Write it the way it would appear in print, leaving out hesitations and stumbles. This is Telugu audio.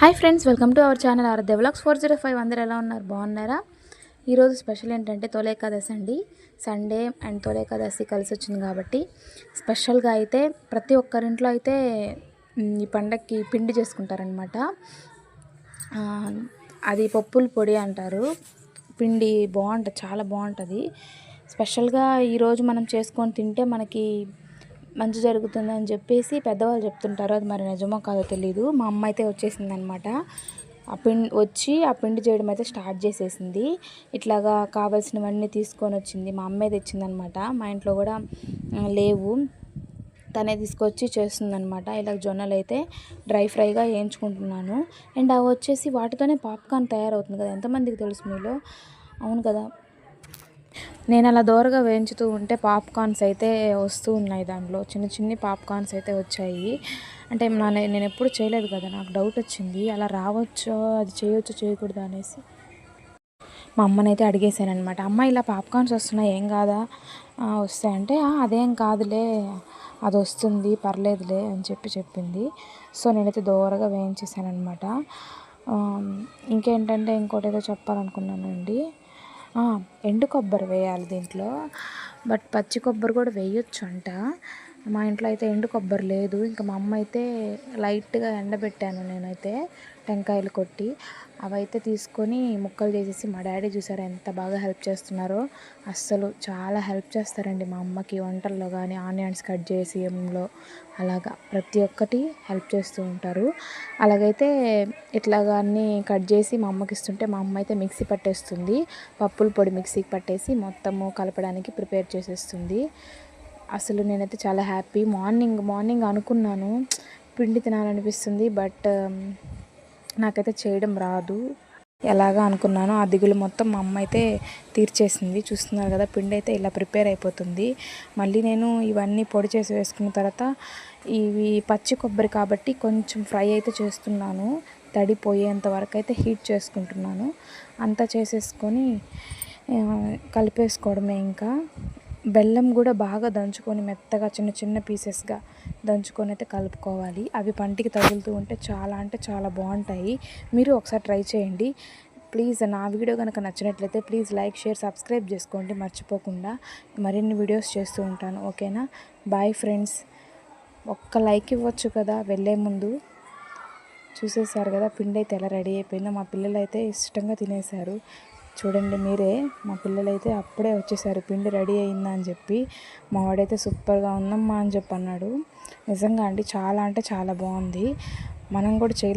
Hi friends, welcome to our channel Aaradhya vlogs 405. అందరూ ఎలా ఉన్నారు? బాగున్నారా? ఈరోజు స్పెషల్ ఏంటంటే తొలి ఏకాదశి అండి. సండే అండ్ తొలి ఏకాదశి కలిసి వచ్చింది కాబట్టి స్పెషల్గా అయితే ప్రతి ఒక్కరింట్లో అయితే ఈ పండగకి పిండి చేసుకుంటారనమాట. అది పప్పుల పొడి అంటారు. పిండి బాగుంటుంది, చాలా బాగుంటుంది. స్పెషల్గా ఈరోజు మనం చేసుకొని తింటే మనకి మంచి జరుగుతుందని చెప్పేసి పెద్దవాళ్ళు చెప్తుంటారు. అది మరి నిజమో కాదో తెలీదు. మా అమ్మ అయితే వచ్చేసిందనమాట. ఆ పిండి చేయడం అయితే స్టార్ట్ చేసేసింది. ఇట్లాగా కావాల్సినవన్నీ తీసుకొని వచ్చింది. మా అమ్మే తెచ్చిందనమాట. మా ఇంట్లో కూడా లేవు, తనే తీసుకొచ్చి చేస్తుందనమాట. ఇలా జొన్నలు అయితే డ్రై ఫ్రైగా వేయించుకుంటున్నాను. అండ్ అవి వచ్చేసి వాటితోనే పాప్కార్న్ తయారవుతుంది కదా, ఎంతమందికి తెలుసు మీలో? అవును కదా. నేను అలా దోరగా వేయించుతూ ఉంటే పాప్కార్న్స్ అయితే వస్తూ ఉన్నాయి. దాంట్లో చిన్న చిన్ని పాప్కార్న్స్ అయితే వచ్చాయి. అంటే నేను ఎప్పుడు చేయలేదు కదా, నాకు డౌట్ వచ్చింది. అలా రావచ్చో, అది చేయొచ్చో చేయకూడదు అనేసి మా అమ్మనైతే అడిగేశానమాట. అమ్మ ఇలా పాప్కార్న్స్ వస్తున్నాయి, ఏం కాదా? వస్తాయంటే అదేం కాదులే, అది వస్తుంది, పర్లేదులే అని చెప్పింది. సో నేనైతే దోరగా వేయించేసాను అనమాట. ఇంకోటి ఏదో చెప్పాలనుకున్నానండి. ఎండు కొబ్బరి వేయాలి దీంట్లో, బట్ పచ్చి కొబ్బరి కూడా వేయొచ్చు అంట. మా ఇంట్లో అయితే ఎండు కొబ్బరి లేదు. ఇంకా మా అమ్మ అయితే లైట్గా ఎండబెట్టాను నేనైతే, టెంకాయలు కొట్టి అవైతే తీసుకొని ముక్కలు చేసేసి, మా డాడీ చూసారు ఎంత బాగా హెల్ప్ చేస్తున్నారో. అస్సలు చాలా హెల్ప్ చేస్తారండి మా అమ్మకి వంటల్లో కానీ, ఆనియన్స్ కట్ చేసేయంలో అలాగా ప్రతి ఒక్కటి హెల్ప్ చేస్తూ ఉంటారు. అలాగైతే ఇట్లాగా అన్నీ కట్ చేసి మా అమ్మకి ఇస్తుంటే మా అమ్మ అయితే మిక్సీ పట్టేస్తుంది. పప్పుల పొడి మిక్సీకి పట్టేసి మొత్తము కలపడానికి ప్రిపేర్ చేసేస్తుంది. అసలు నేనైతే చాలా హ్యాపీ. మార్నింగ్ అనుకున్నాను పిండి తినాలనిపిస్తుంది, బట్ నాకైతే చేయడం రాదు. ఎలాగా అనుకున్నాను, ఆ దిగులు మొత్తం మా అమ్మ అయితే తీర్చేసింది. చూస్తున్నారు కదా, పిండి అయితే ఇలా ప్రిపేర్ అయిపోతుంది. మళ్ళీ నేను ఇవన్నీ పొడి చేసి వేసుకున్న తర్వాత ఇవి పచ్చి కొబ్బరి కాబట్టి కొంచెం ఫ్రై అయితే చేస్తున్నాను. తడిపోయేంత వరకు అయితే హీట్ చేసుకుంటున్నాను. అంతా చేసేసుకొని కలిపేసుకోవడమే. ఇంకా బెల్లం కూడా బాగా దంచుకొని మెత్తగా చిన్న చిన్న పీసెస్గా దంచుకొని అయితే కలుపుకోవాలి. అవి పంటికి తగులుతూ ఉంటే చాలా అంటే చాలా బాగుంటాయి. మీరు ఒకసారి ట్రై చేయండి ప్లీజ్. నా వీడియో కనుక నచ్చినట్లయితే ప్లీజ్ లైక్, షేర్, సబ్స్క్రైబ్ చేసుకోండి మర్చిపోకుండా. మరిన్ని వీడియోస్ చేస్తూ ఉంటాను. ఓకేనా? Bye friends. ఒక్క లైక్ ఇవ్వచ్చు కదా వెళ్ళే ముందు. చూసేసారు కదా పిండి అయితే ఎలా రెడీ అయిపోయిందో. మా పిల్లలు అయితే ఇష్టంగా తినేశారు. చూడండి మీరే, మా పిల్లలైతే అప్పుడే వచ్చేసారు పిండి రెడీ అయిందా అని చెప్పి. మా వాడైతే సూపర్గా ఉందమ్మా అని చెప్పి అన్నాడు. నిజంగా అండి, చాలా అంటే చాలా బాగుంది. మనం కూడా చేయలేదు.